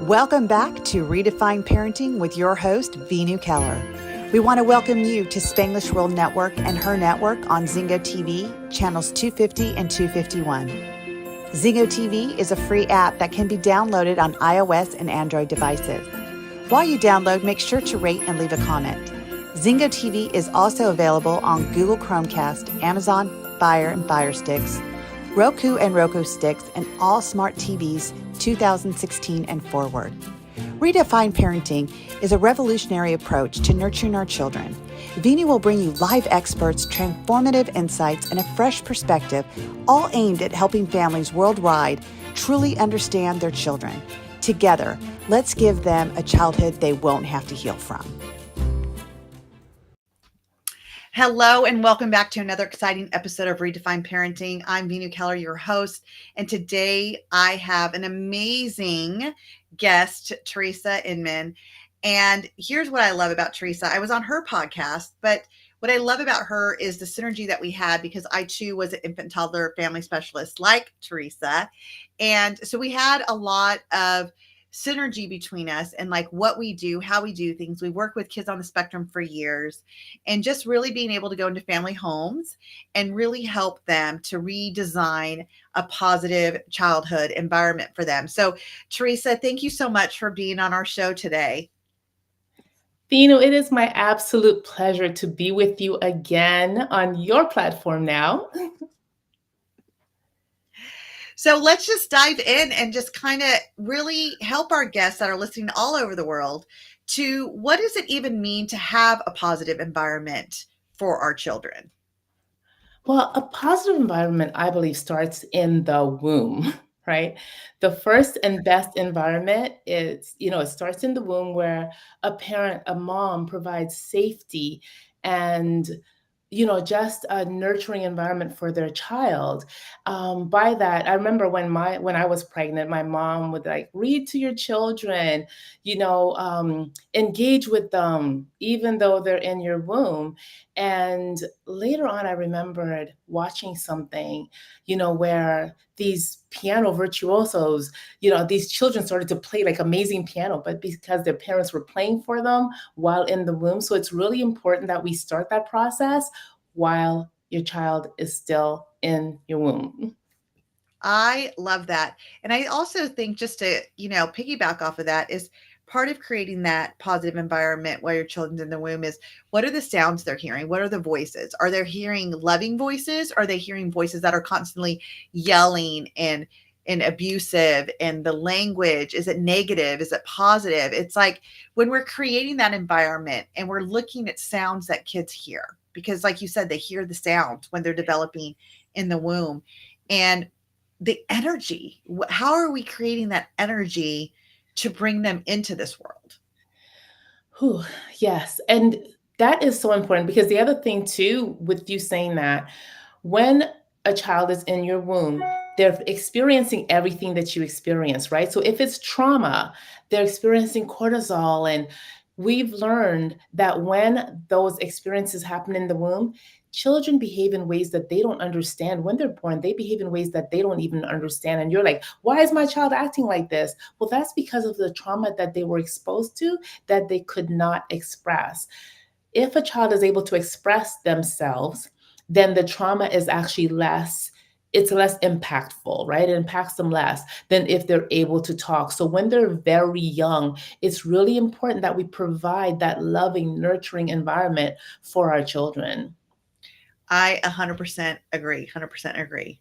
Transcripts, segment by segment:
Welcome back to Redefine Parenting with your host, Veenu Keller. We want to welcome you to Spanglish World Network and H.E.R Network on Zingo TV, channels 250 and 251. Zingo TV is a free app that can be downloaded on iOS and Android devices. While you download, make sure to rate and leave a comment. Zingo TV is also available on Google Chromecast, Amazon Fire and Fire Sticks, Roku and Roku Sticks, and all smart TVs 2016 and forward. Redefine Parenting is a revolutionary approach to nurturing our children. Veenu will bring you live experts, transformative insights, and a fresh perspective, all aimed at helping families worldwide truly understand their children. Together, let's give them a childhood they won't have to heal from. Hello, and welcome back to another exciting episode of Redefine Parenting. I'm Veenu Keller, your host, and today I have an amazing guest, Theresa Inman. And here's what I love about Theresa. I was on her podcast, but what I love about her is the synergy that we had, because I too was an infant toddler family specialist like Theresa. And so we had a lot of synergy between us and like what we do, how we do things. We work with kids on the spectrum for years, and just really being able to go into family homes and really help them to redesign a positive childhood environment for them. So Theresa, thank you so much for being on our show today. Veenu, it is my absolute pleasure to be with you again on your platform now. So let's just dive in and just kind of really help our guests that are listening all over the world to what does it even mean to have a positive environment for our children? Well, a positive environment, I believe, starts in the womb, right? The first and best environment is, it starts in the womb, where a parent, a mom, provides safety and just a nurturing environment for their child. By that, I remember when I was pregnant, my mom would read to your children, engage with them, even though they're in your womb. And later on, I remembered watching something, where these piano virtuosos, these children started to play amazing piano, but because their parents were playing for them while in the womb. So it's really important that we start that process while your child is still in your womb. I love that. And I also think, just to, piggyback off of that, is part of creating that positive environment while your children's in the womb is, what are the sounds they're hearing? What are the voices? Are they hearing loving voices? Are they hearing voices that are constantly yelling and abusive? And the language, is it negative? Is it positive? It's like when we're creating that environment and we're looking at sounds that kids hear, because like you said, they hear the sound when they're developing in the womb. And the energy, how are we creating that energy to bring them into this world? Whew, yes. And that is so important, because the other thing too, with you saying that, when a child is in your womb, they're experiencing everything that you experience, right? So if it's trauma, they're experiencing cortisol. And we've learned that when those experiences happen in the womb, children behave in ways that they don't understand. When they're born, they behave in ways that they don't even understand. And you're like, why is my child acting like this? Well, that's because of the trauma that they were exposed to that they could not express. If a child is able to express themselves, then the trauma is actually less impactful, right? It impacts them less than if they're able to talk. So when they're very young, it's really important that we provide that loving, nurturing environment for our children. I 100% agree, 100% agree.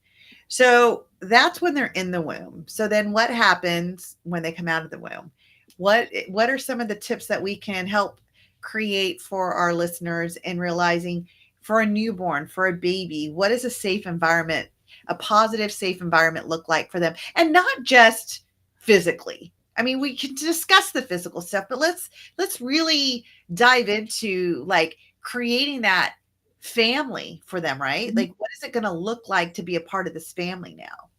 So that's when they're in the womb. So then what happens when they come out of the womb? What are some of the tips that we can help create for our listeners in realizing, for a newborn, for a baby, what is a safe environment, a positive, safe environment look like for them? And not just physically. I mean, we can discuss the physical stuff, but let's really dive into creating that family for them, right? Like, what is it going to look like to be a part of this family now?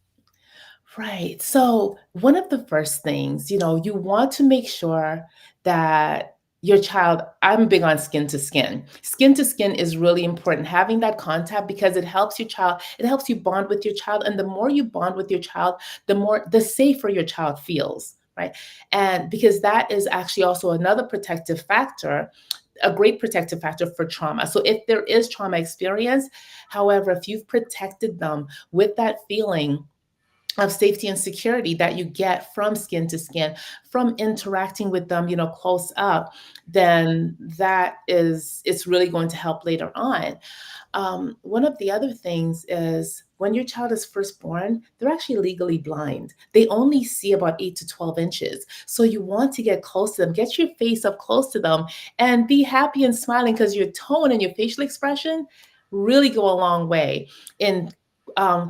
Right. So one of the first things, you want to make sure that your child, I'm big on skin to skin. Skin to skin is really important, having that contact, because it helps your child, it helps you bond with your child. And the more you bond with your child, the safer your child feels, right? And because that is actually also another protective factor, a great protective factor for trauma. So if there is trauma experience, however, if you've protected them with that feeling of safety and security that you get from skin to skin, from interacting with them, close up, then it's really going to help later on. One of the other things is when your child is first born, they're actually legally blind. They only see about 8 to 12 inches. So you want to get close to them, get your face up close to them, and be happy and smiling, because your tone and your facial expression really go a long way in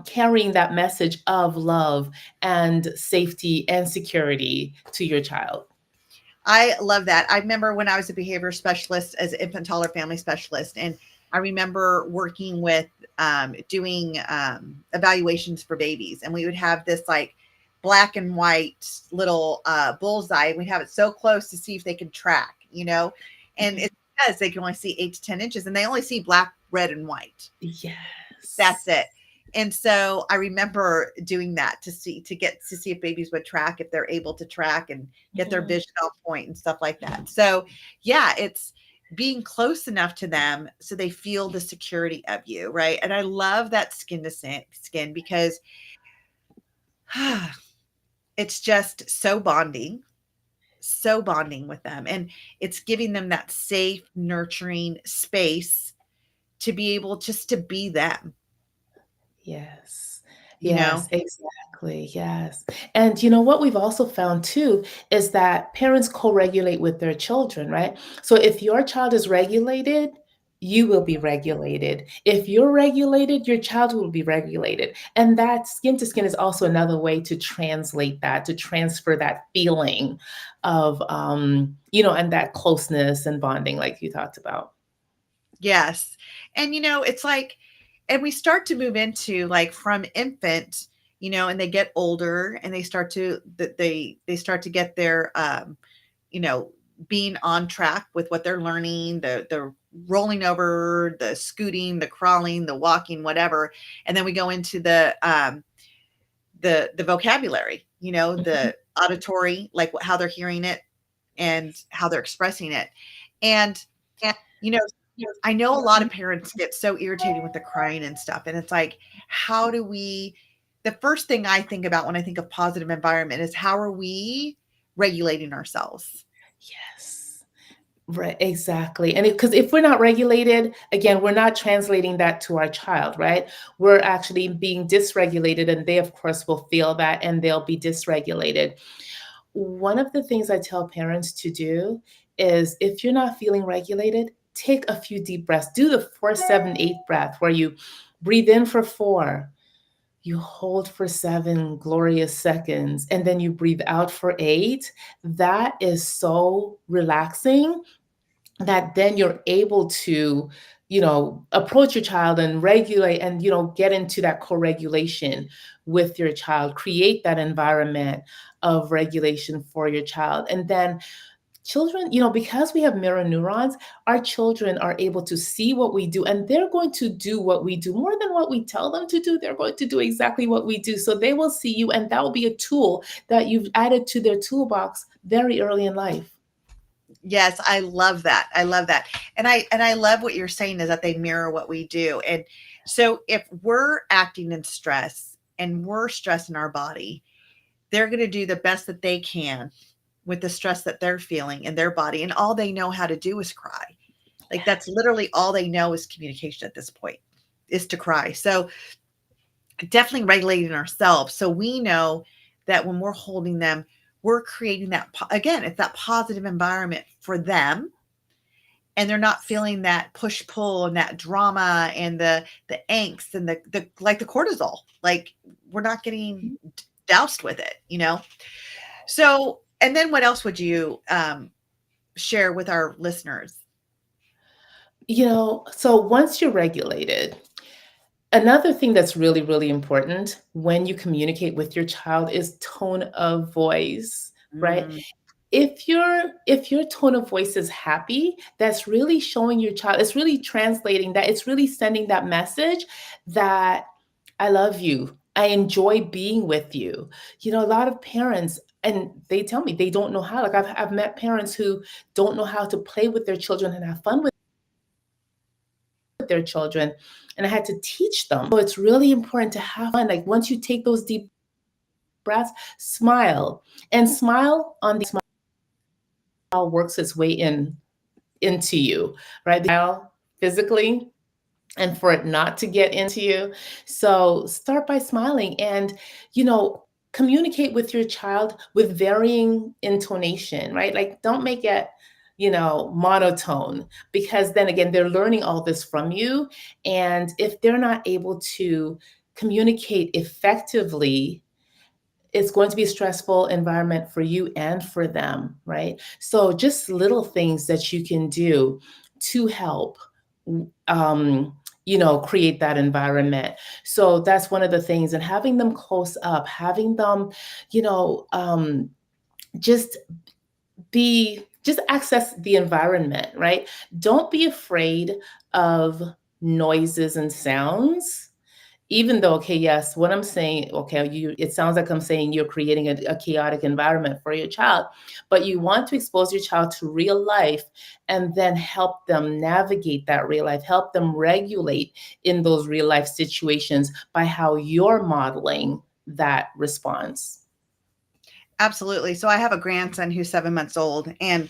carrying that message of love and safety and security to your child. I love that. I remember when I was a behavior specialist as an infant toddler family specialist, and I remember working with doing evaluations for babies, and we would have this like black and white little bullseye. We'd have it so close to see if they could track, and it's because they can only see 8 to 10 inches, and they only see black, red, and white. Yes. That's it. And so I remember doing that to see if babies would track, if they're able to track and get their vision on point and stuff like that. So yeah, it's being close enough to them so they feel the security of you, right? And I love that skin to skin, because it's just so bonding with them. And it's giving them that safe, nurturing space to be able just to be them. Yes. You know? Yes, exactly. Yes. And what we've also found too is that parents co-regulate with their children, right? So if your child is regulated, you will be regulated. If you're regulated, your child will be regulated. And that skin to skin is also another way to translate that, to transfer that feeling of, and that closeness and bonding, like you talked about. Yes. And it's like, and we start to move into like from infant, and they get older and they start to get their being on track with what they're learning, the rolling over, the scooting, the crawling, the walking, whatever. And then we go into the vocabulary, the auditory, like how they're hearing it and how they're expressing it. And I know a lot of parents get so irritated with the crying and stuff. And it's like, the first thing I think about when I think of positive environment is how are we regulating ourselves? Yes. Right, exactly. And because if we're not regulated, again, we're not translating that to our child, right? We're actually being dysregulated, and they, of course, will feel that and they'll be dysregulated. One of the things I tell parents to do is if you're not feeling regulated, take a few deep breaths. Do the 4-7-8 breath, where you breathe in for 4, you hold for 7 glorious seconds, and then you breathe out for 8. That is so relaxing that then you're able to, approach your child and regulate and, get into that co-regulation with your child, create that environment of regulation for your child. And then children, because we have mirror neurons, our children are able to see what we do, and they're going to do what we do more than what we tell them to do. They're going to do exactly what we do. So they will see you, and that will be a tool that you've added to their toolbox very early in life. Yes, I love that. I love that. And I love what you're saying is that they mirror what we do. And so if we're acting in stress and we're stressing our body, they're going to do the best that they can with the stress that they're feeling in their body. And all they know how to do is cry. Like that's literally all they know is communication at this point, is to cry. So definitely regulating ourselves. So we know that when we're holding them, we're creating that, again, it's that positive environment for them. And they're not feeling that push pull and that drama and the angst and the like the cortisol. Like we're not getting doused with it, So, and then what else would you share with our listeners? So once you're regulated, another thing that's really, really important when you communicate with your child is tone of voice, right? If your tone of voice is happy, that's really showing your child, it's really translating that, it's really sending that message that I love you, I enjoy being with you. A lot of parents And they tell me they don't know how. Like I've met parents who don't know how to play with their children and have fun with their children, and I had to teach them. So it's really important to have fun. Like once you take those deep breaths, smile, and smile on the smile works its way into you, right? Smile physically, and for it not to get into you. So start by smiling and, communicate with your child with varying intonation, right? Like don't make it, monotone, because then again, they're learning all this from you. And if they're not able to communicate effectively, it's going to be a stressful environment for you and for them, right? So just little things that you can do to help create that environment. So that's one of the things. And having them close up, having them, just access the environment, right? Don't be afraid of noises and sounds. Even though, okay, yes, what I'm saying, okay, it sounds like I'm saying you're creating a chaotic environment for your child, but you want to expose your child to real life and then help them navigate that real life, help them regulate in those real life situations by how you're modeling that response. Absolutely. So I have a grandson who's 7 months old, and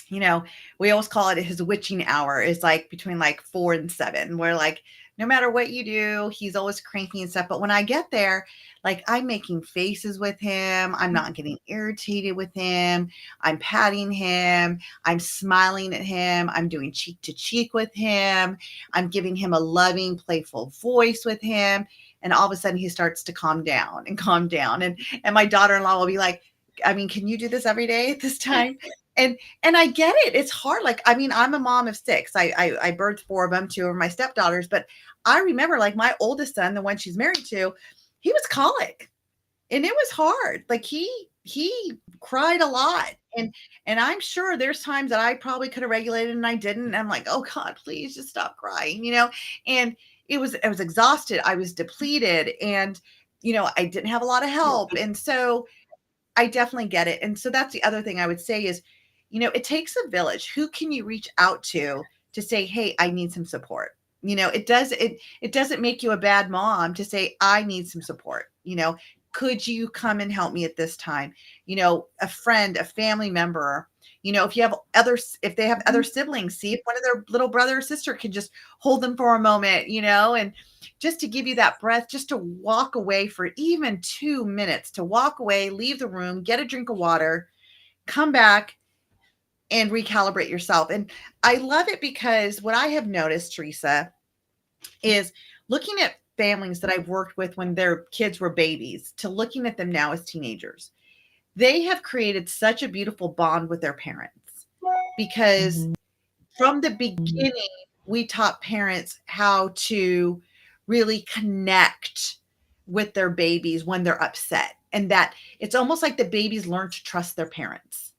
we always call it his witching hour. Is like between like 4 and 7, where like no matter what you do, he's always cranky and stuff. But when I get there, like I'm making faces with him. I'm not getting irritated with him. I'm patting him. I'm smiling at him. I'm doing cheek to cheek with him. I'm giving him a loving, playful voice with him. And all of a sudden he starts to calm down. And my daughter-in-law will be like, I mean, can you do this every day at this time? And I get it. It's hard. Like, I mean, I'm a mom of 6. I birthed 4 of them, 2 of my stepdaughters. But I remember like my oldest son, the one she's married to, he was colic, and it was hard. Like he cried a lot. And I'm sure there's times that I probably could have regulated and I didn't. And I'm like, oh God, please just stop crying, and I was exhausted. I was depleted, and, I didn't have a lot of help. And so I definitely get it. And so that's the other thing I would say is, it takes a village. Who can you reach out to say, hey, I need some support? It doesn't make you a bad mom to say, I need some support. Could you come and help me at this time? A friend, a family member, if they have other siblings, see if one of their little brother or sister can just hold them for a moment, and just to give you that breath, just to walk away for even 2 minutes, to walk away, leave the room, get a drink of water, come back and recalibrate yourself. And I love it because what I have noticed, Theresa, is looking at families that I've worked with when their kids were babies to looking at them now as teenagers. They have created such a beautiful bond with their parents because from the beginning, we taught parents how to really connect with their babies when they're upset. And that it's almost like the babies learn to trust their parents,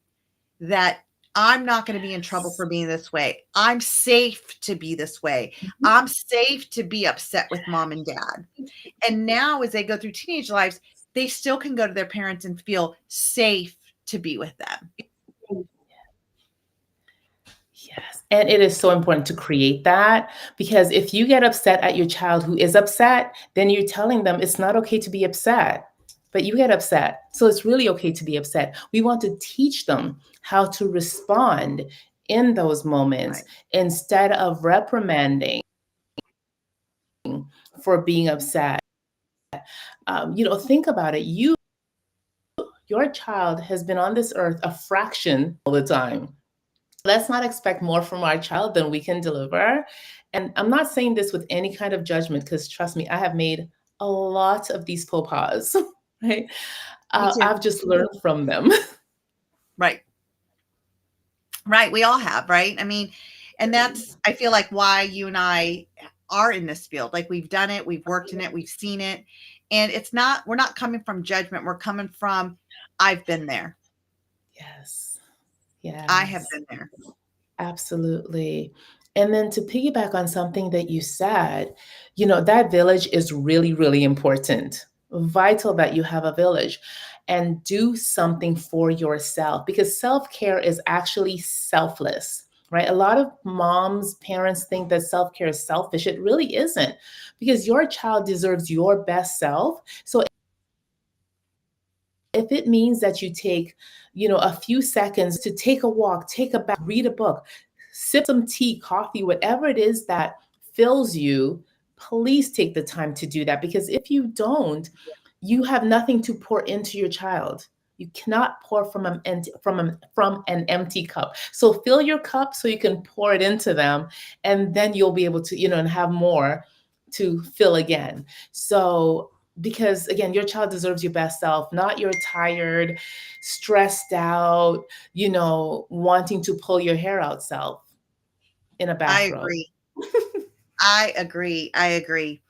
that I'm not going to be in trouble for being this way. I'm safe to be this way. I'm safe to be upset with mom and dad. And now as they go through teenage lives, they still can go to their parents and feel safe to be with them. Yes. And it is so important to create that, because if you get upset at your child who is upset, then you're telling them it's not okay to be upset, but you get upset. So it's really okay to be upset. We want to teach them how to respond in those moments instead of reprimanding for being upset. Think about it. Your child has been on this earth a fraction of the time. Let's not expect more from our child than we can deliver. And I'm not saying this with any kind of judgment, because trust me, I have made a lot of these faux pas, right? I've just learned from them. Right. We all have, right? I mean, and that's, I feel like why you and I are in this field. Like we've done it, we've worked in it, we've seen it. And we're not coming from judgment. We're coming from, I've been there. Yes. Yes. I have been there. Absolutely. And then to piggyback on something that you said, that village is really, really important. Vital that you have a village. and do something for yourself, because self-care is actually selfless, right? A lot of moms, parents think that self-care is selfish. It really isn't, because your child deserves your best self. So if it means that you take, a few seconds to take a walk, take a bath, read a book, sip some tea, coffee, whatever it is that fills you, please take the time to do that. Because if you don't, you have nothing to pour into your child. You cannot pour from an empty cup. So fill your cup so you can pour it into them, and then you'll be able to, and have more to fill again. So, because again, your child deserves your best self, not your tired, stressed out, wanting to pull your hair out self in a I bathrobe. agree. I agree. I agree.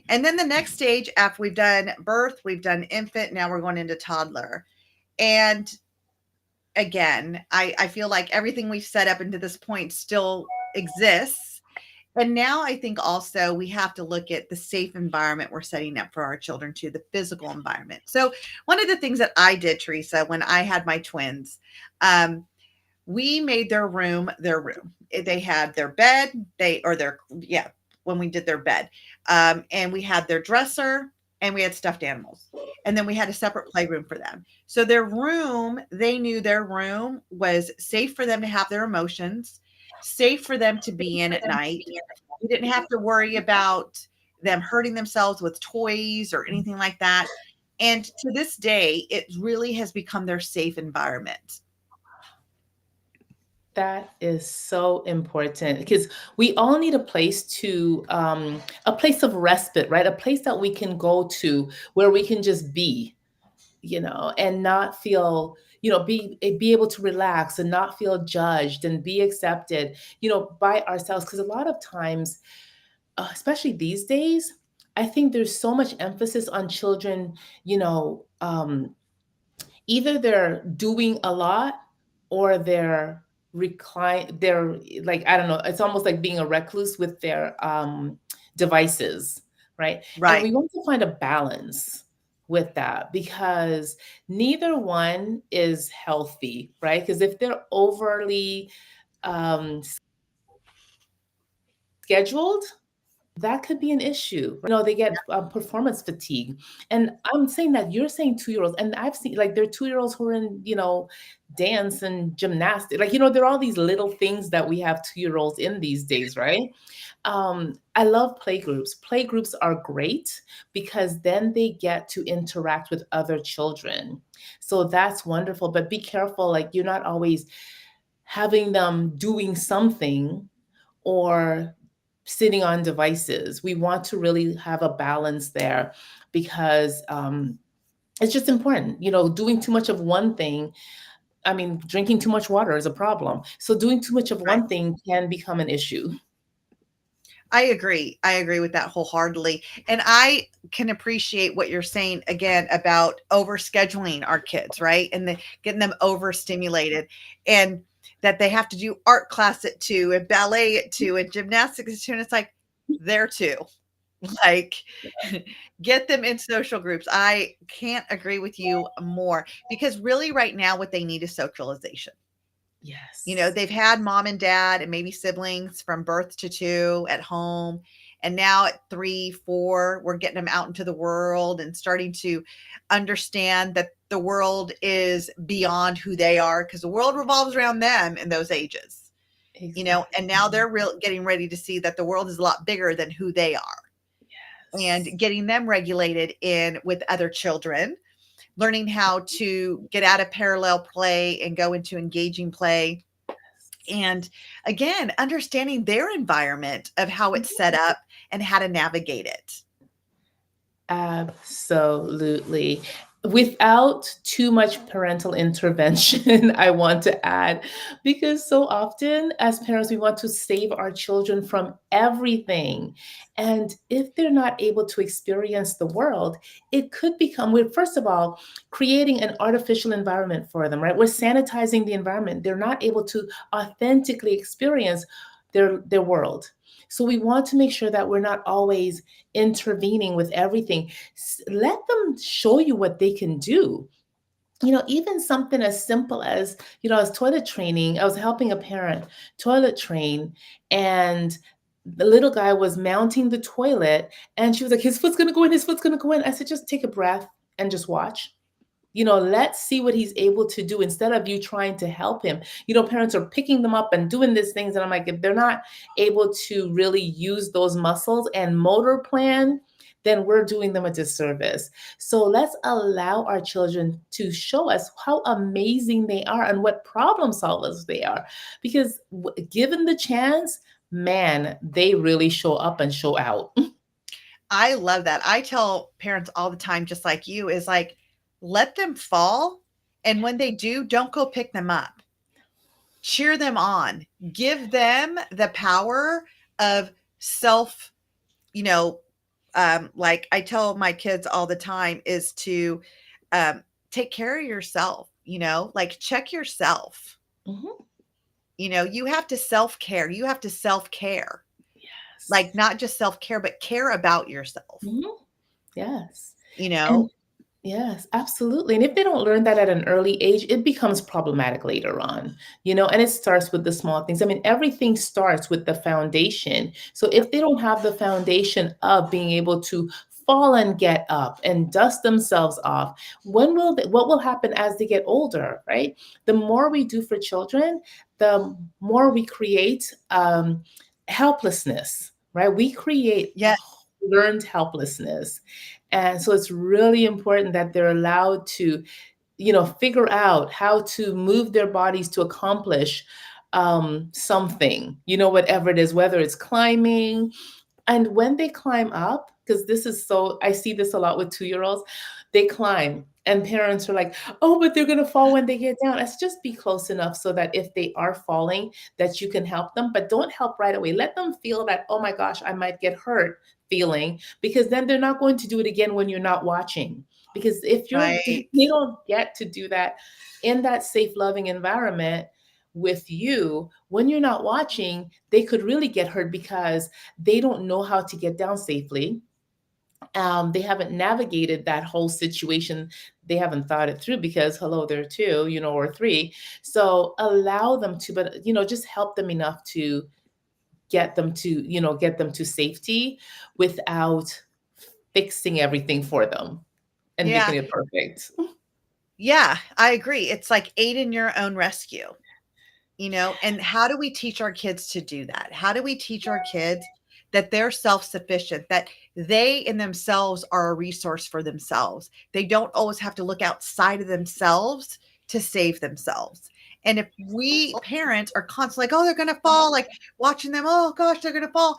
And then the next stage, after we've done birth, we've done infant, now we're going into toddler. And again, I feel like everything we've set up into this point still exists. And now I think also we have to look at the safe environment we're setting up for our children too, the physical environment. So one of the things that I did, Theresa, when I had my twins, we made their room their room. They had their bed, when we did their bed. And we had their dresser, and we had stuffed animals. And then we had a separate playroom for them. So their room, they knew their room was safe for them to have their emotions, safe for them to be in at night. We didn't have to worry about them hurting themselves with toys or anything like that. And to this day, it really has become their safe environment. That is so important, because we all need a place of respite, right? A place that we can go to where we can just be, and not feel, be able to relax and not feel judged and be accepted, by ourselves. Because a lot of times, especially these days, I think there's so much emphasis on children, either they're doing a lot or they're like, I don't know, it's almost like being a recluse with their devices, right? And we want to find a balance with that, because neither one is healthy, right? Because if they're overly scheduled, that could be an issue. They get performance fatigue. And I'm saying that, you're saying 2-year-olds, and I've seen, like, there are 2-year-olds who are in, dance and gymnastics. Like, there are all these little things that we have 2-year-olds in these days, right? I love playgroups. Playgroups are great because then they get to interact with other children. So that's wonderful. But be careful, like, you're not always having them doing something or sitting on devices. We want to really have a balance there, because it's just important. Doing too much of one thing, drinking too much water is a problem. So doing too much of one thing can become an issue. I agree. I agree with that wholeheartedly. And I can appreciate what you're saying again about overscheduling our kids, right? And getting them overstimulated, and that they have to do art class at 2 and ballet at 2 and gymnastics at 2. And it's like, they're 2. Like, get them in social groups. I can't agree with you more, because really right now what they need is socialization. Yes. They've had mom and dad and maybe siblings from birth to 2 at home. And now at 3, 4, we're getting them out into the world and starting to understand that the world is beyond who they are, because the world revolves around them in those ages. Exactly. And now they're getting ready to see that the world is a lot bigger than who they are. Yes. And getting them regulated in with other children, learning how to get out of parallel play and go into engaging play. And again, understanding their environment of how it's set up and how to navigate it. Absolutely. Without too much parental intervention, I want to add, because so often as parents, we want to save our children from everything. And if they're not able to experience the world, it could become, we're first of all creating an artificial environment for them, right? We're sanitizing the environment. They're not able to authentically experience their world. So we want to make sure that we're not always intervening with everything. Let them show you what they can do. even something as simple as, as toilet training. I was helping a parent toilet train, and the little guy was mounting the toilet, and she was like, his foot's going to go in, his foot's going to go in. I said, just take a breath and just watch. Let's see what he's able to do instead of you trying to help him. Parents are picking them up and doing these things. And I'm like, if they're not able to really use those muscles and motor plan, then we're doing them a disservice. So let's allow our children to show us how amazing they are and what problem solvers they are. Because given the chance, man, they really show up and show out. I love that. I tell parents all the time, just like you, is like, let them fall. And when they do, don't go pick them up. Cheer them on. Give them the power of self, like I tell my kids all the time, is to take care of yourself, like check yourself. Mm-hmm. You have to self-care. You have to self-care. Yes. Like not just self-care, but care about yourself. Mm-hmm. Yes. Yes, absolutely. And if they don't learn that at an early age, it becomes problematic later on, and it starts with the small things. I mean, everything starts with the foundation. So if they don't have the foundation of being able to fall and get up and dust themselves off, what will happen as they get older, right? The more we do for children, the more we create helplessness, right? We create learned helplessness. And so it's really important that they're allowed to, figure out how to move their bodies to accomplish something, whatever it is, whether it's climbing. And when they climb up, because I see this a lot with 2-year-olds, they climb and parents are like, oh, but they're going to fall when they get down. Let's just be close enough so that if they are falling, that you can help them, but don't help right away. Let them feel that, oh my gosh, I might get hurt feeling, because then they're not going to do it again when you're not watching. Because if you don't get to do that in that safe, loving environment with you, when you're not watching, they could really get hurt because they don't know how to get down safely. They haven't navigated that whole situation. They haven't thought it through because, hello, they're 2, or 3. So allow them to, but, just help them enough to get them to safety without fixing everything for them and making it perfect. Yeah, I agree. It's like aid in your own rescue, and how do we teach our kids to do that? How do we teach our kids that they're self-sufficient, that they in themselves are a resource for themselves? They don't always have to look outside of themselves to save themselves. And if we parents are constantly like, oh, they're going to fall, like watching them, oh gosh, they're going to fall,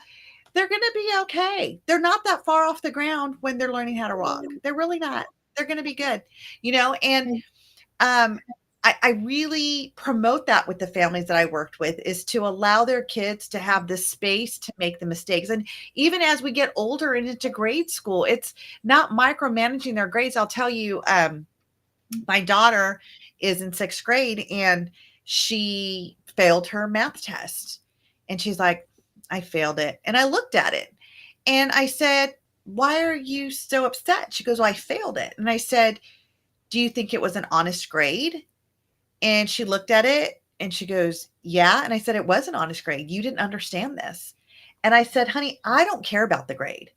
they're going to be okay. They're not that far off the ground when they're learning how to walk. They're really not. They're going to be good, and I really promote that with the families that I worked with, is to allow their kids to have the space to make the mistakes. And even as we get older and into grade school, it's not micromanaging their grades. I'll tell you, my daughter is in 6th grade and she failed her math test. And she's like, I failed it. And I looked at it and I said, why are you so upset? She goes, well, I failed it. And I said, do you think it was an honest grade? And she looked at it and she goes, yeah. And I said, it was an honest grade. You didn't understand this. And I said, honey, I don't care about the grade,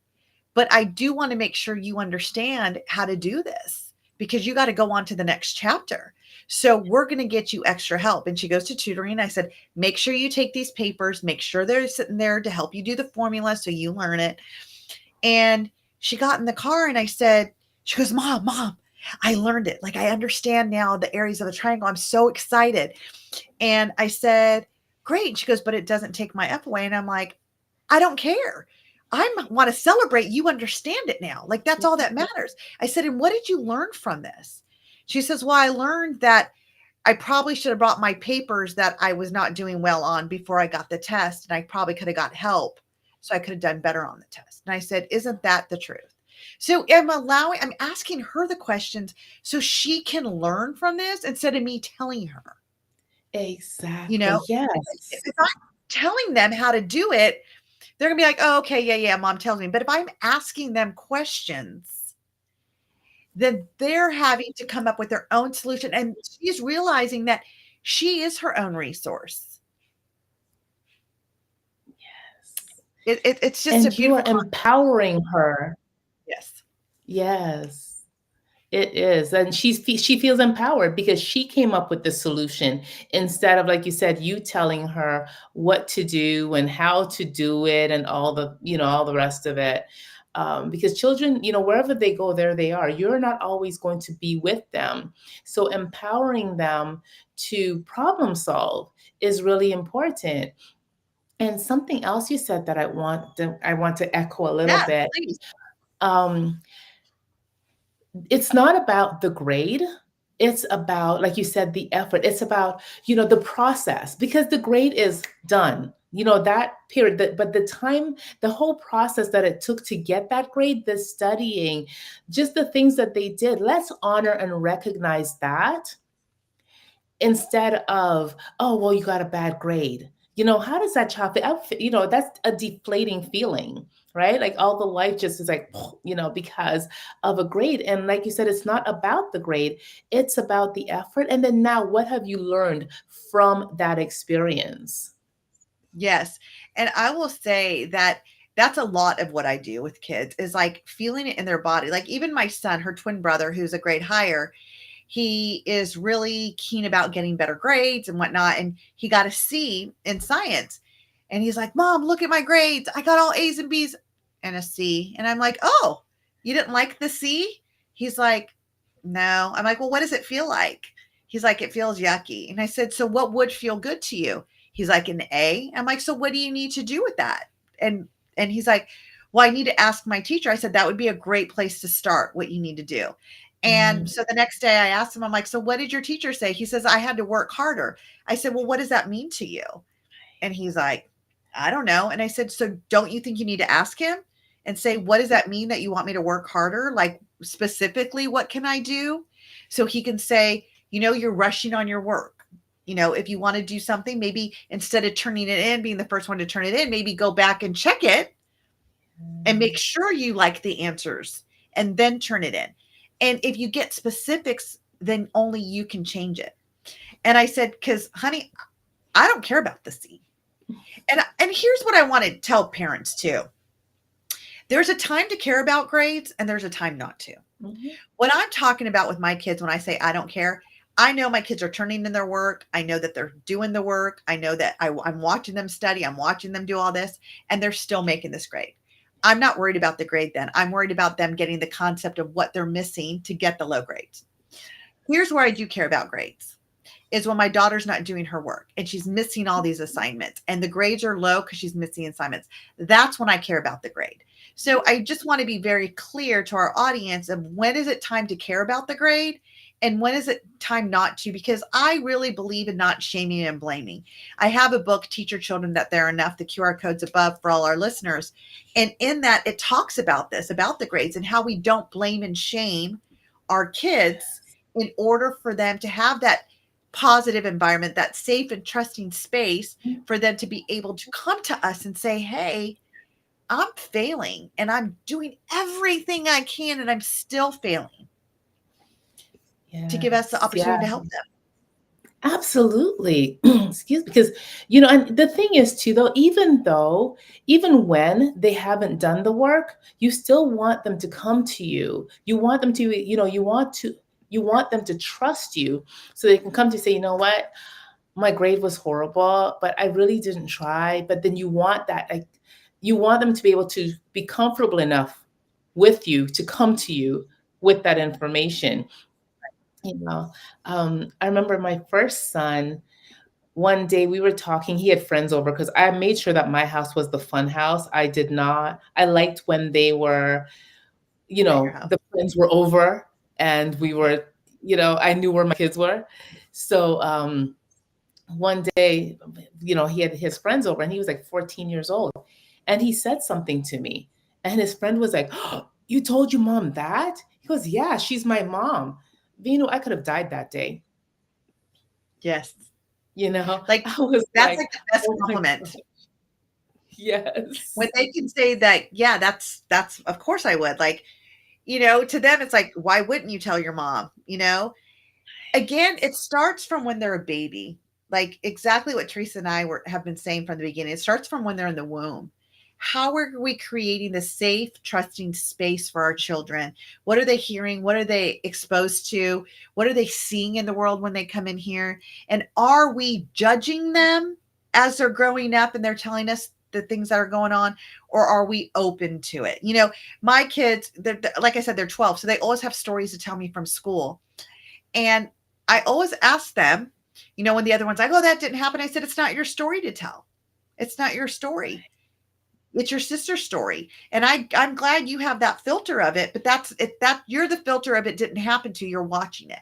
but I do want to make sure you understand how to do this, because you got to go on to the next chapter. So we're going to get you extra help. And she goes to tutoring. I said, make sure you take these papers, make sure they're sitting there to help you do the formula so you learn it. And she got in the car and I said, she goes, Mom, I learned it. Like, I understand now the areas of the triangle. I'm so excited. And I said, great. She goes, but it doesn't take my F away. And I'm like, I don't care. I want to celebrate. You understand it now. Like, that's all that matters. I said, and what did you learn from this? She says, well, I learned that I probably should have brought my papers that I was not doing well on before I got the test. And I probably could have got help. So I could have done better on the test. And I said, isn't that the truth? So I'm asking her the questions so she can learn from this instead of me telling her. Exactly. Yes. If I'm telling them how to do it, they're gonna be like, oh, okay, yeah, Mom tells me. But if I'm asking them questions, then they're having to come up with their own solution. And she's realizing that she is her own resource. It's just a And you are beautiful. empowering her. Yes. Yes. It is. And she feels empowered because she came up with the solution instead of, like you said, you telling her what to do and how to do it and all the rest of it. Because children, wherever they go, there they are. You're not always going to be with them. So empowering them to problem solve is really important. And something else you said that I want to echo a little Yes, bit. please. It's not about the grade. It's about, like you said, the effort. It's about, the process, because the grade is done, that period. But the time, the whole process that it took to get that grade, the studying, just the things that they did, let's honor and recognize that instead of, oh, well, you got a bad grade. How does that child feel? That's a deflating feeling, right? Like all the life just is like, because of a grade. And like you said, it's not about the grade. It's about the effort. And then now, what have you learned from that experience? Yes. And I will say that that's a lot of what I do with kids is like feeling it in their body. Like even my son, her twin brother, who's a grade higher, he is really keen about getting better grades and whatnot. And he got a C in science. And he's like, Mom, look at my grades. I got all A's and B's and a C. And I'm like, oh, you didn't like the C? He's like, no. I'm like, well, what does it feel like? He's like, it feels yucky. And I said, so what would feel good to you? He's like, an A. I'm like, so what do you need to do with that? And he's like, well, I need to ask my teacher. I said, that would be a great place to start, what you need to do. And so the next day I asked him, I'm like, so what did your teacher say? He says, I had to work harder. I said, well, what does that mean to you? And he's like, I don't know. And I said, so don't you think you need to ask him and say, what does that mean that you want me to work harder? Like specifically, what can I do? So he can say, you're rushing on your work. If you want to do something, maybe instead of turning it in, being the first one to turn it in, maybe go back and check it and make sure you like the answers and then turn it in. And if you get specifics, then only you can change it. And I said, because honey, I don't care about the C. And here's what I want to tell parents too. There's a time to care about grades and there's a time not to. Mm-hmm. What I'm talking about with my kids, when I say I don't care, I know my kids are turning in their work. I know that they're doing the work. I know that I'm watching them study. I'm watching them do all this, and they're still making this grade. I'm not worried about the grade then. I'm worried about them getting the concept of what they're missing to get the low grades. Here's where I do care about grades, is when my daughter's not doing her work and she's missing all these assignments and the grades are low because she's missing assignments. That's when I care about the grade. So I just want to be very clear to our audience of when is it time to care about the grade and when is it time not to, because I really believe in not shaming and blaming. I have a book, Teach Your Children That They're Enough, the QR code's above for all our listeners. And in that, it talks about this, about the grades and how we don't blame and shame our kids in order for them to have that positive environment, that safe and trusting space for them to be able to come to us and say, hey, I'm failing and I'm doing everything I can and I'm still failing. Yes, to give us the opportunity to help them. Absolutely. Excuse me. Because, and the thing is too, though, even when they haven't done the work, you still want them to come to you. You want them to, you want them to trust you so they can come to say, you know what, my grade was horrible, but I really didn't try. But then you want that, like, you want them to be able to be comfortable enough with you to come to you with that information. I remember my first son, one day we were talking, he had friends over because I made sure that my house was the fun house. I liked when they were, the friends were over and we were, I knew where my kids were. So one day, he had his friends over and he was like 14 years old and he said something to me and his friend was like, oh, you told your mom that? He goes, yeah, she's my mom. Veenu, I could have died that day. Yes. Like that's like the best compliment. Yes. When they can say that, yeah, that's of course I would. Like, To them, it's like, why wouldn't you tell your mom? Again, it starts from when they're a baby, like exactly what Theresa and I have been saying from the beginning. It starts from when they're in the womb. How are we creating the safe, trusting space for our children? What are they hearing? What are they exposed to? What are they seeing in the world when they come in here? And are we judging them as they're growing up and they're telling us the things that are going on, or are we open to it? My kids, like I said, they're 12, so they always have stories to tell me from school. And I always ask them, when the other one's like, oh, that didn't happen. I said, it's not your story to tell. It's not your story. It's your sister's story. And I'm glad you have that filter of it, but that you're the filter of it didn't happen to, you're watching it.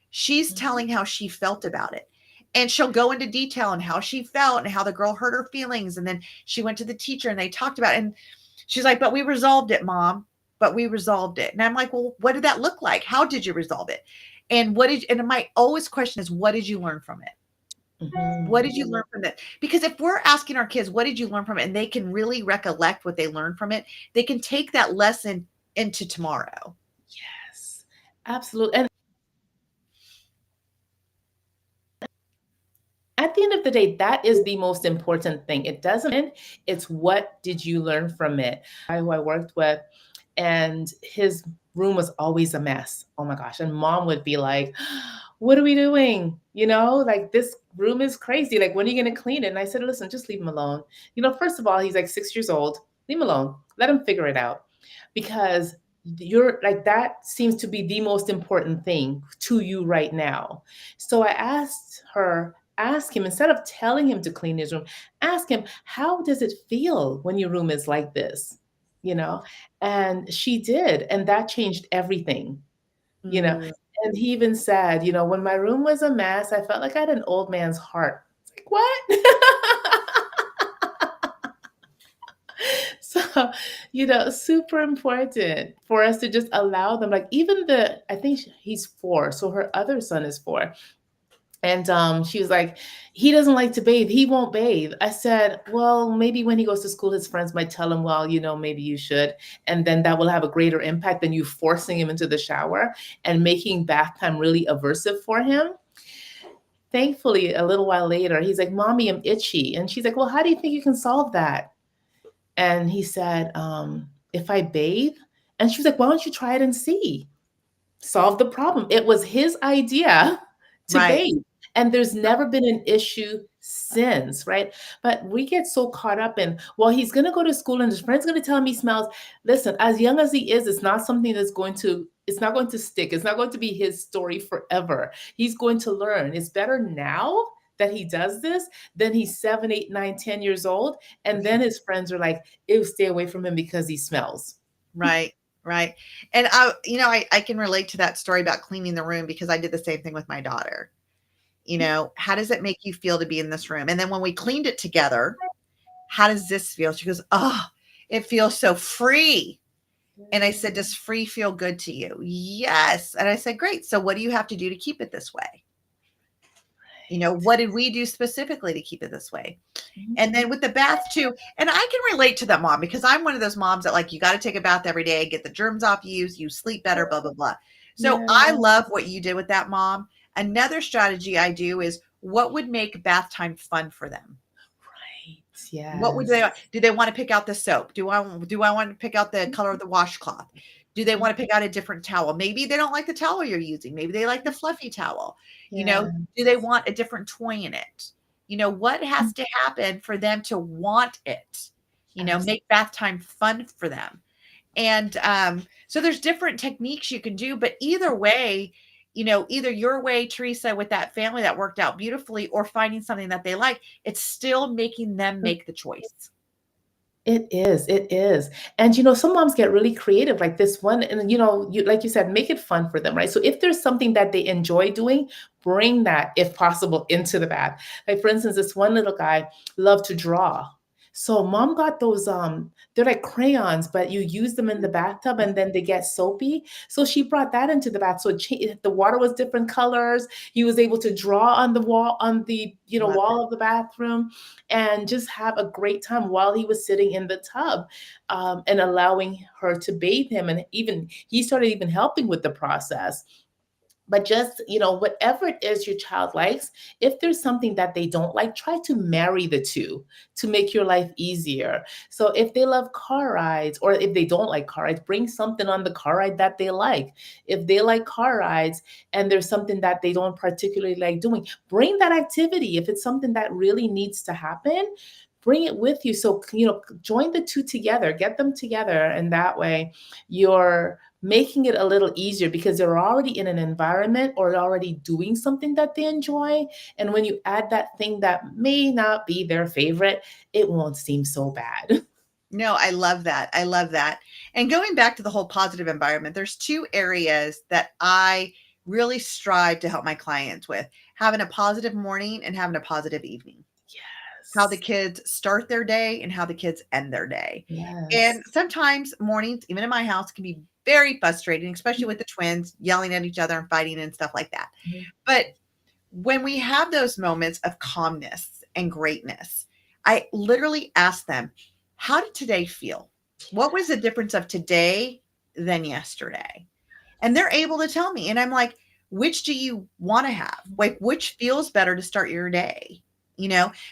She's telling how she felt about it. And she'll go into detail on how she felt and how the girl hurt her feelings. And then she went to the teacher and they talked about it. And she's like, but we resolved it, Mom. But we resolved it. And I'm like, well, what did that look like? How did you resolve it? And my always question is, what did you learn from it? Mm-hmm. What did you learn from it? Because if we're asking our kids, what did you learn from it? And they can really recollect what they learned from it, they can take that lesson into tomorrow. Yes, absolutely. And at the end of the day, that is the most important thing. It doesn't end. It's what did you learn from it? Who I worked with, and his room was always a mess. Oh my gosh. And mom would be like, what are we doing? Like, this room is crazy. Like, when are you going to clean it? And I said, listen, just leave him alone. First of all, he's like 6 years old. Leave him alone. Let him figure it out. Because you're like, that seems to be the most important thing to you right now. So I ask him, instead of telling him to clean his room, ask him, how does it feel when your room is like this? And she did. And that changed everything, Mm. And he even said, when my room was a mess, I felt like I had an old man's heart. It's like, what? So, super important for us to just allow them, like, even I think he's 4, so her other son is 4. And she was like, he doesn't like to bathe. He won't bathe. I said, well, maybe when he goes to school, his friends might tell him, well, maybe you should. And then that will have a greater impact than you forcing him into the shower and making bath time really aversive for him. Thankfully, a little while later, he's like, Mommy, I'm itchy. And she's like, well, how do you think you can solve that? And he said, if I bathe. And she was like, why don't you try it and see? Solve the problem. It was his idea to bathe. And there's never been an issue since, right? But we get so caught up in, well, he's going to go to school and his friend's going to tell him he smells. Listen, as young as he is, it's not something it's not going to stick. It's not going to be his story forever. He's going to learn. It's better now that he does this than he's 7, 8, 9, 10 years old. And then his friends are like, ew, stay away from him because he smells. Right. And I can relate to that story about cleaning the room because I did the same thing with my daughter. How does it make you feel to be in this room? And then when we cleaned it together, how does this feel? She goes, oh, it feels so free. And I said, does free feel good to you? Yes. And I said, great. So what do you have to do to keep it this way? What did we do specifically to keep it this way? Mm-hmm. And then with the bath too, and I can relate to that mom because I'm one of those moms that, like, you got to take a bath every day, get the germs off you sleep better, blah, blah, blah. So I love what you did with that, Mom. Another strategy I do is, what would make bath time fun for them? Right. Yeah. What would do they want to pick out the soap? Do I want to pick out the color of the washcloth? Do they want to pick out a different towel? Maybe they don't like the towel you're using. Maybe they like the fluffy towel. Do they want a different toy in it? What has to happen for them to want it? Make bath time fun for them. And so there's different techniques you can do, but either way, either your way, Theresa, with that family that worked out beautifully, or finding something that they like, it's still making them make the choice. It is. And, some moms get really creative like this one. And, like you said, make it fun for them, right? So if there's something that they enjoy doing, bring that, if possible, into the bath. Like, for instance, this one little guy loved to draw. So mom got those, they're like crayons, but you use them in the bathtub and then they get soapy. So she brought that into the bath. So the water was different colors. He was able to draw on the wall, on the, Love wall of the bathroom, and just have a great time while he was sitting in the tub, and allowing her to bathe him. And even he started even helping with the process. But just, whatever it is your child likes, if there's something that they don't like, try to marry the two to make your life easier. So if they love car rides, or if they don't like car rides, bring something on the car ride that they like. If they like car rides and there's something that they don't particularly like doing, bring that activity. If it's something that really needs to happen, bring it with you. So, join the two together, get them together. And that way you're making it a little easier because they're already in an environment or already doing something that they enjoy. And when you add that thing that may not be their favorite, it won't seem so bad. No, I love that. I love that. And going back to the whole positive environment, there's two areas that I really strive to help my clients with: having a positive morning and having a positive evening. How the Yes. kids start their day and how the kids end their day. And Yes. sometimes mornings, even in my house, can be very frustrating, especially with the twins yelling at each other and fighting and stuff like that. Mhm. But when we have those moments of calmness and greatness, I literally ask them, how did today feel? What was the difference of today than yesterday? And they're able to tell me. And I'm like, which do you want to have? Like, which feels better to start your day?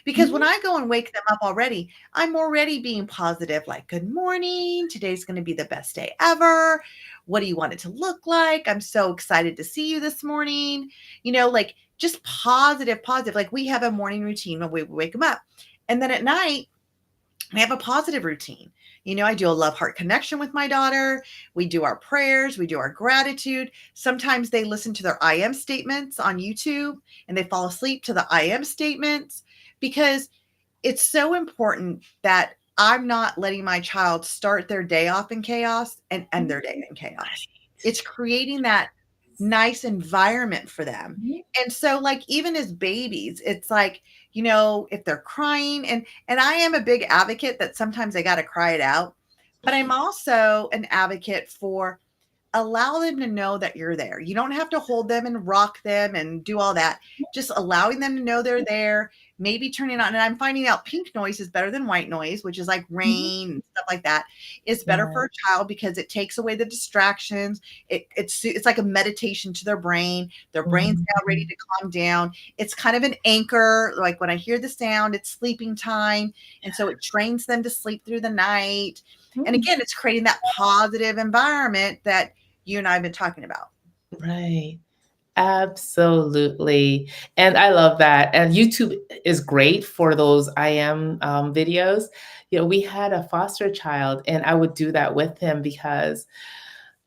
Because when Mhm. I go and wake them up already, I'm already being positive, like, good morning. Today's going to be the best day ever. What do you want it to look like? I'm so excited to see you this morning. Like, just positive, positive. Like, we have a morning routine when we wake them up. And then at night, I have a positive routine. I do a love heart connection with my daughter. We do our prayers. We do our gratitude. Sometimes they listen to their I am statements on YouTube and they fall asleep to the I am statements, because it's so important that I'm not letting my child start their day off in chaos and end their day in chaos. It's creating that nice environment for them. Mhm. And so, like, even as babies, it's like, if they're crying, and I am a big advocate that sometimes they got to cry it out, but I'm also an advocate for allow them to know that you're there. You don't have to hold them and rock them and do all that. Just allowing them to know they're there, maybe turning on. And I'm finding out pink noise is better than white noise, which is like Mhm. rain and stuff like that. It's better Yeah. for a child because it takes away the distractions. It's like a meditation to their brain. Their brain's now ready Mhm. to calm down. It's kind of an anchor. Like, when I hear the sound, it's sleeping time. And so it trains them to sleep through the night. And Mhm. again, it's creating that positive environment that you and I have been talking about. Right. Absolutely. And I love that. And YouTube is great for those I am videos. We had a foster child, and I would do that with him because,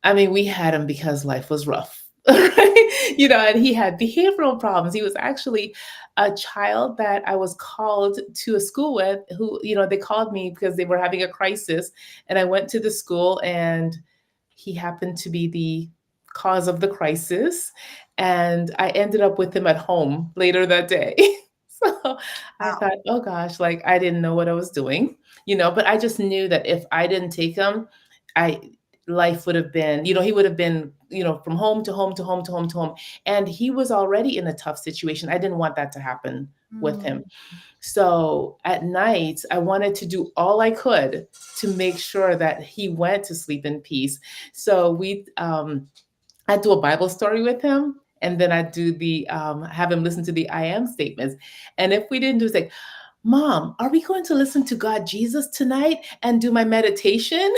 I mean, we had him because life was rough. Right? And he had behavioral problems. He was actually a child that I was called to a school with, who, they called me because they were having a crisis. And I went to the school, and he happened to be the cause of the crisis, and I ended up with him at home later that day. So I Wow. thought, "Oh gosh," like, I didn't know what I was doing, but I just knew that if I didn't take him, I life would have been, he would have been, from home to home to home to home to home, and he was already in a tough situation. I didn't want that to happen with Mm. him. So at night, I wanted to do all I could to make sure that he went to sleep in peace. So I'd do a Bible story with him, and then I'd do have him listen to the I am statements. And if we didn't do, it's like, Mom, are we going to listen to God Jesus tonight and do my meditation?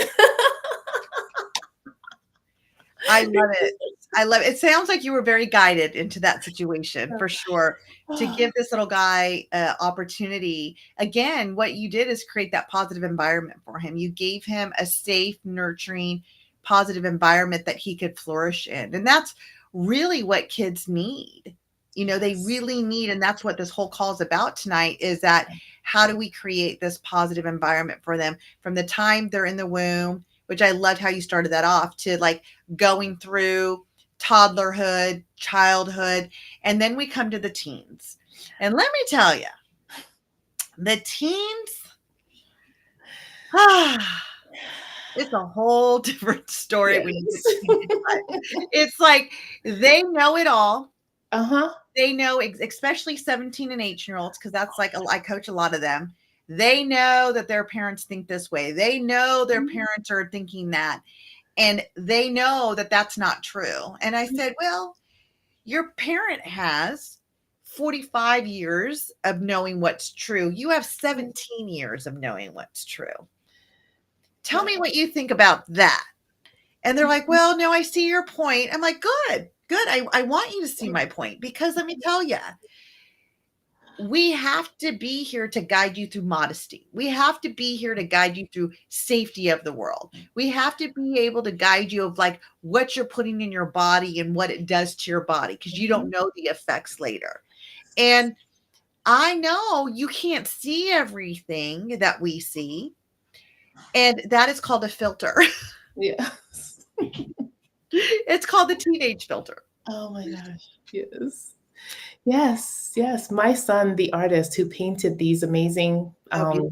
I love it. I love it. It sounds like you were very guided into that situation for sure, to give this little guy an opportunity. Again, what you did is create that positive environment for him. You gave him a safe, nurturing, positive environment that he could flourish in. And that's really what kids need. They Yes. really need, and that's what this whole call is about tonight, is that how do we create this positive environment for them from the time they're in the womb, which I loved how you started that off, to like going through toddlerhood, childhood, and then we come to the teens. And let me tell you, the teens, It's a whole different story when you Yes. get teenage life. It's like they know it all. Uh-huh. They know, especially 17 and 18-year-olds, because that's like I coach a lot of them. They know that their parents think this way. They know their parents are thinking that, and they know that that's not true. And I said, well, your parent has 45 years of knowing what's true. You have 17 years of knowing what's true. Tell me what you think about that. And they're like, well, no, I see your point. I'm like, good. I want you to see my point, because let me tell you, we have to be here to guide you through modesty. We have to be here to guide you through safety of the world. We have to be able to guide you of like what you're putting in your body and what it does to your body, because you don't know the effects later. And I know you can't see everything that we see, and that is called a filter. Yeah. It's called the teenage filter. Oh my gosh. Yes. Yes. My son, the artist who painted these amazing, who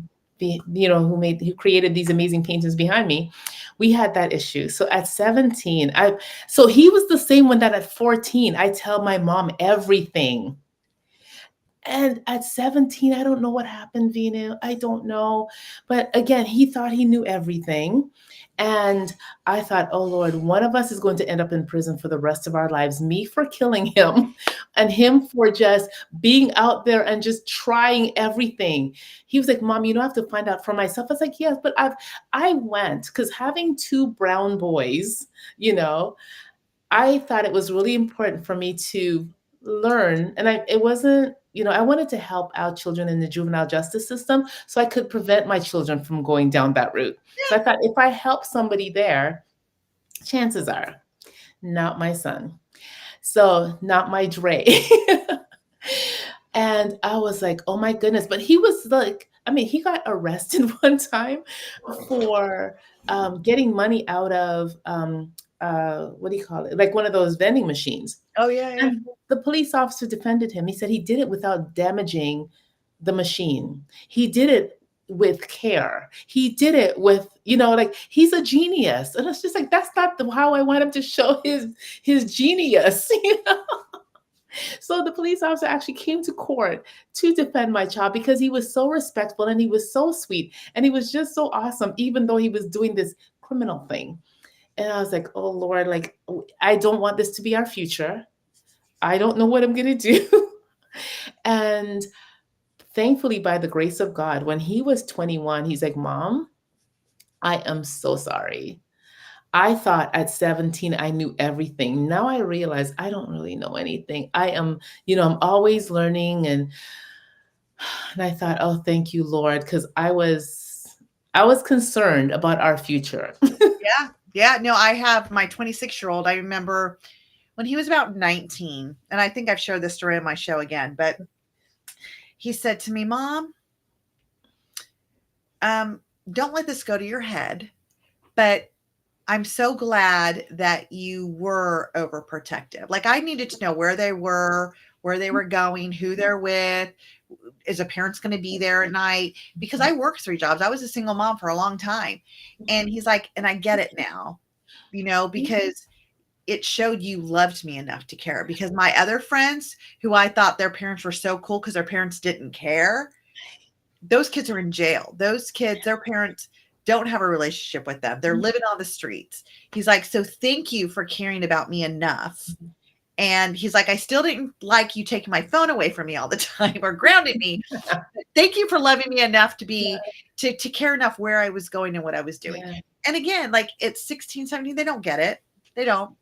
created these amazing paintings behind me, we had that issue. So at 17, so he was the same one that at 14, I tell my mom everything. And at 17, I don't know what happened, Veenu. I don't know. But again, he thought he knew everything. And I thought, oh Lord, one of us is going to end up in prison for the rest of our lives. Me for killing him and him for just being out there and just trying everything. He was like, Mom, I have to find out for myself. I was like, yes, but I went, because having two brown boys, I thought it was really important for me to learn. And it wasn't, I wanted to help out children in the juvenile justice system so I could prevent my children from going down that route. So I thought if I help somebody there, chances are not my son. So not my Dre. And I was like, oh my goodness. But he was like, he got arrested one time for getting money out of, what do you call it? Like one of those vending machines. Oh, yeah. And the police officer defended him. He said he did it without damaging the machine. He did it with care. He did it with, like he's a genius. And it's just like, that's not how I want him to show his genius, So the police officer actually came to court to defend my child because he was so respectful and he was so sweet and he was just so awesome, even though he was doing this criminal thing. And I was like, oh Lord, like, I don't want this to be our future. I don't know what I'm going to do. And thankfully, by the grace of God, when he was 21, he's like, Mom, I am so sorry. I thought at 17, I knew everything. Now I realize I don't really know anything. I'm always learning. And I thought, oh, thank you, Lord, because I was concerned about our future. Yeah. No, I have my 26-year-old. I remember when he was about 19, and I think I've shared this story on my show again, but he said to me, Mom, don't let this go to your head, but I'm so glad that you were overprotective. Like I needed to know where they were going, who they're with, is a parent's going to be there at night, because I worked 3 jobs. I was a single mom for a long time. And he's like, and I get it now, because it showed you loved me enough to care, because my other friends who I thought their parents were so cool because their parents didn't care, those kids are in jail. Those kids, their parents don't have a relationship with them. They're living on the streets. He's like, so thank you for caring about me enough. And he's like, I still didn't like you taking my phone away from me all the time or grounding me. Thank you for loving me enough to care enough where I was going and what I was doing. Yeah. And again, like it's 16, 17, they don't get it. They don't.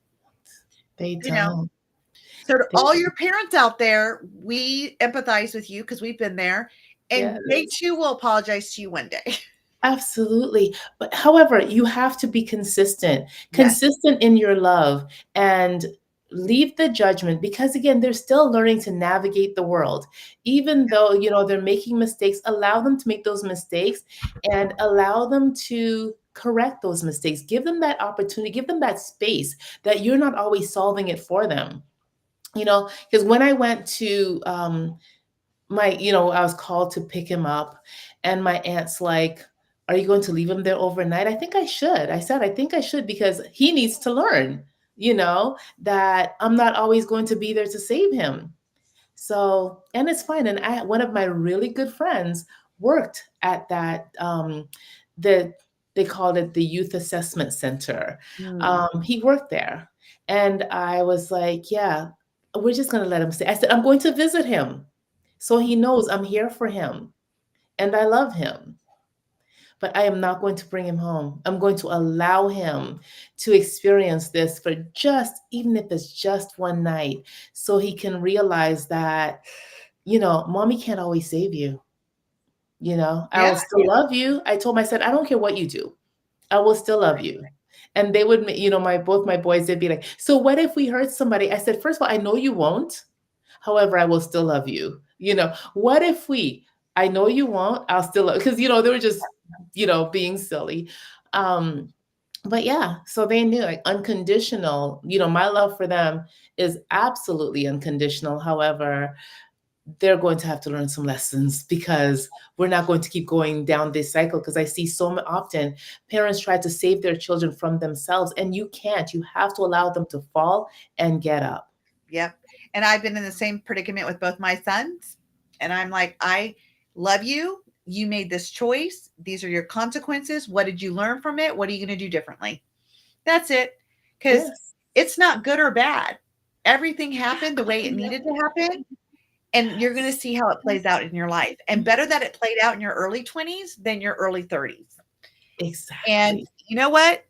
So to all your parents out there, we empathize with you because we've been there, and they too will apologize to you one day. Absolutely. But however, you have to be consistent in your love, and leave the judgment, because again, they're still learning to navigate the world. Even though, they're making mistakes, allow them to make those mistakes and allow them to correct those mistakes. Give them that opportunity, give them that space that you're not always solving it for them. Because when I went to I was called to pick him up, and my aunt's like, are you going to leave him there overnight? I think I should. I said, I think I should, because he needs to learn, that I'm not always going to be there to save him. So, and it's fine. And one of my really good friends worked at that, they called it the Youth Assessment Center. He worked there. And I was like, yeah, we're just going to let him stay. I said, I'm going to visit him so he knows I'm here for him and I love him. But I am not going to bring him home. I'm going to allow him to experience this for even if it's just one night, so he can realize that, mommy can't always save you. I will still love you. I told him, I said, I don't care what you do. I will still love you. And they would, both my boys, they'd be like, so what if we hurt somebody? I said, first of all, I know you won't. However, I will still love you. What if I know you won't, I'll still love, because, they were just, being silly. But yeah, so they knew, like, unconditional, my love for them is absolutely unconditional. However, they're going to have to learn some lessons, because we're not going to keep going down this cycle. Because I see so often parents try to save their children from themselves, and you can't. You have to allow them to fall and get up. Yep. And I've been in the same predicament with both my sons. And I'm like, I love you. You made this choice. These are your consequences. What did you learn from it? What are you going to do differently? That's it. Because it's not good or bad. Everything happened the way it needed to happen. And you're going to see how it plays out in your life. And better that it played out in your early 20s than your early 30s. Exactly. And you know what?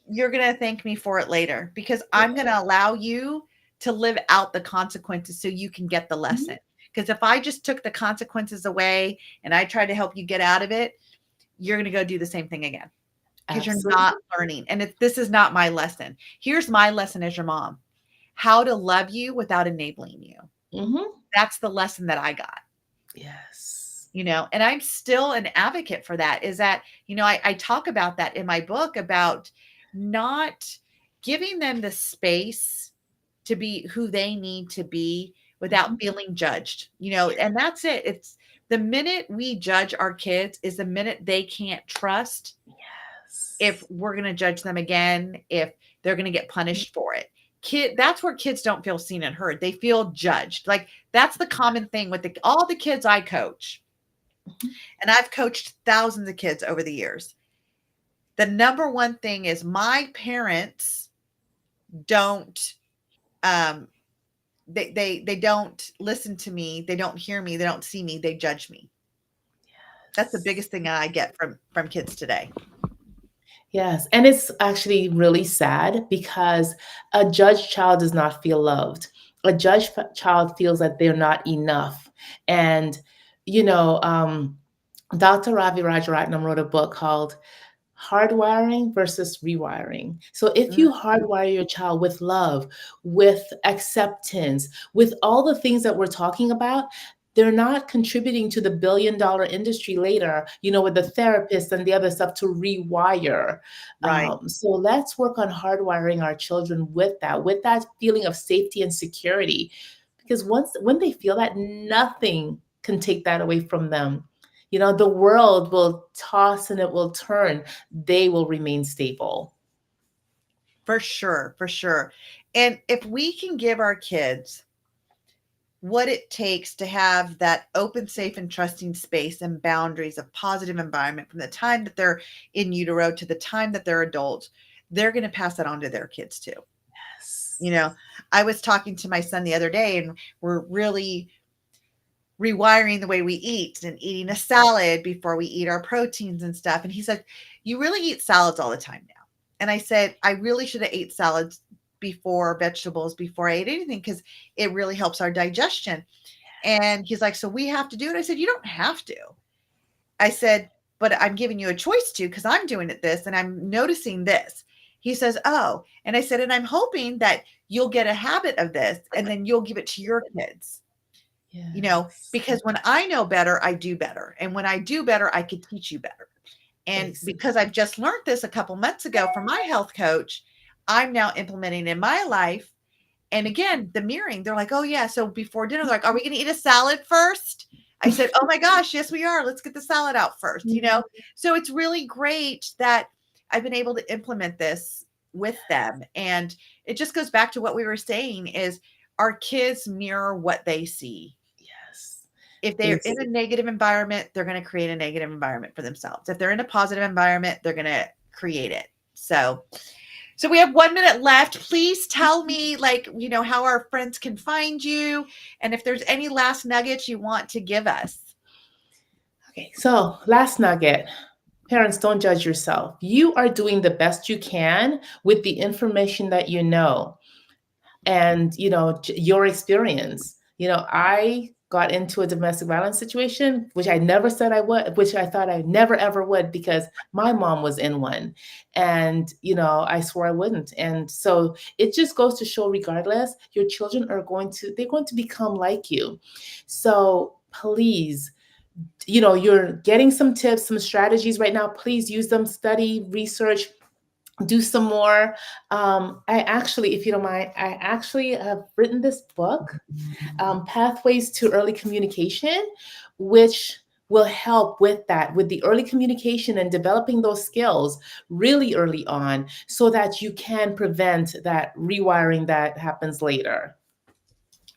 You're going to thank me for it later, because I'm going to allow you to live out the consequences so you can get the lesson. Because if I just took the consequences away and I tried to help you get out of it, you're going to go do the same thing again, because you're not learning. And this is not my lesson. Here's my lesson as your mom: how to love you without enabling you. That's the lesson that I got. Yes. And I'm still an advocate for that, is that, I talk about that in my book, about not giving them the space to be who they need to be without feeling judged, and that's it. It's the minute we judge our kids is the minute they can't trust if we're going to judge them again, if they're going to get punished for it. That's where kids don't feel seen and heard. They feel judged. Like, that's the common thing with all the kids I coach. And I've coached thousands of kids over the years. The number one thing is, my parents don't, they don't listen to me. They don't hear me. They don't see me. They judge me. That's the biggest thing I get from kids today. Yes. And it's actually really sad, because a judged child does not feel loved. A judged child feels that they're not enough. And, Dr. Ravi Rajaratnam wrote a book called Hardwiring versus Rewiring. So if you hardwire your child with love, with acceptance, with all the things that we're talking about, they're not contributing to the billion-dollar industry later, with the therapist and the other stuff to rewire. Right. So let's work on hardwiring our children with that feeling of safety and security. Because when they feel that, nothing can take that away from them. The world will toss and it will turn. They will remain stable. For sure. For sure. And if we can give our kids what it takes to have that open, safe, and trusting space and boundaries of positive environment from the time that they're in utero to the time that they're adults, they're going to pass that on to their kids too. Yes. I was talking to my son the other day, and we're really rewiring the way we eat and eating a salad before we eat our proteins and stuff. And he said, you really eat salads all the time now. And I said, I really should have ate salads before vegetables, before I ate anything, because it really helps our digestion. And he's like, so we have to do it? I said, you don't have to. I said, but I'm giving you a choice to, because I'm doing it this and I'm noticing this. He says, oh, and I said, and I'm hoping that you'll get a habit of this and then you'll give it to your kids. Yes. Because when I know better, I do better. And when I do better, I can teach you better. And because I've just learned this a couple months ago from my health coach, I'm now implementing in my life. And again, the mirroring, they're like, oh yeah. So before dinner, they're like, are we going to eat a salad first? I said, oh my gosh, yes, we are. Let's get the salad out first, you know? So it's really great that I've been able to implement this with them. And it just goes back to what we were saying is our kids mirror what they see. Yes. If they're in a negative environment, they're going to create a negative environment for themselves. If they're in a positive environment, they're going to create it. So we have 1 minute left. Please tell me, like, you know, how our friends can find you and if there's any last nuggets you want to give us. Okay, so last nugget. Parents, don't judge yourself. You are doing the best you can with the information that you know and, you know, your experience. You know, I got into a domestic violence situation, which I never said I would, which I thought I never, ever would, because my mom was in one. And, you know, I swore I wouldn't. And so it just goes to show, regardless, your children they're going to become like you. So please, you know, you're getting some tips, some strategies right now. Please use them, study, research, do some more. I actually, if you don't mind, I actually have written this book, Pathways to Early Communication, which will help with that, with the early communication and developing those skills really early on so that you can prevent that rewiring that happens later.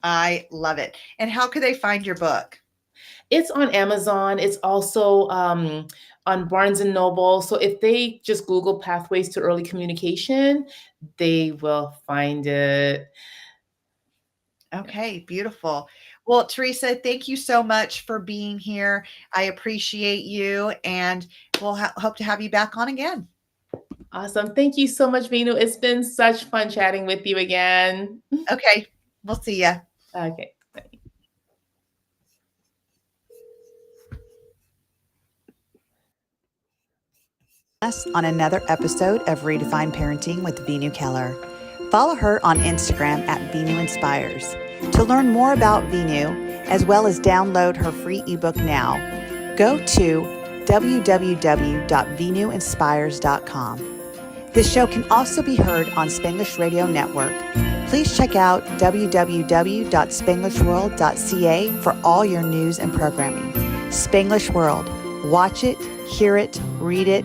I love it. And how could they find your book? It's on Amazon. It's also on Barnes & Noble. So if they just Google Pathways to Early Communication, they will find it. Okay, beautiful. Well, Theresa, thank you so much for being here. I appreciate you, and we'll hope to have you back on again. Awesome. Thank you so much, Veenu. It's been such fun chatting with you again. Okay, we'll see ya. Okay. Us on another episode of Redefine Parenting with Veenu Keller. Follow her on Instagram at Veenu Inspires. To learn more about Veenu, as well as download her free ebook now, go to www.veenuinspires.com. This show can also be heard on Spanglish Radio Network. Please check out www.spanglishworld.ca for all your news and programming. Spanglish World. Watch it, hear it, read it,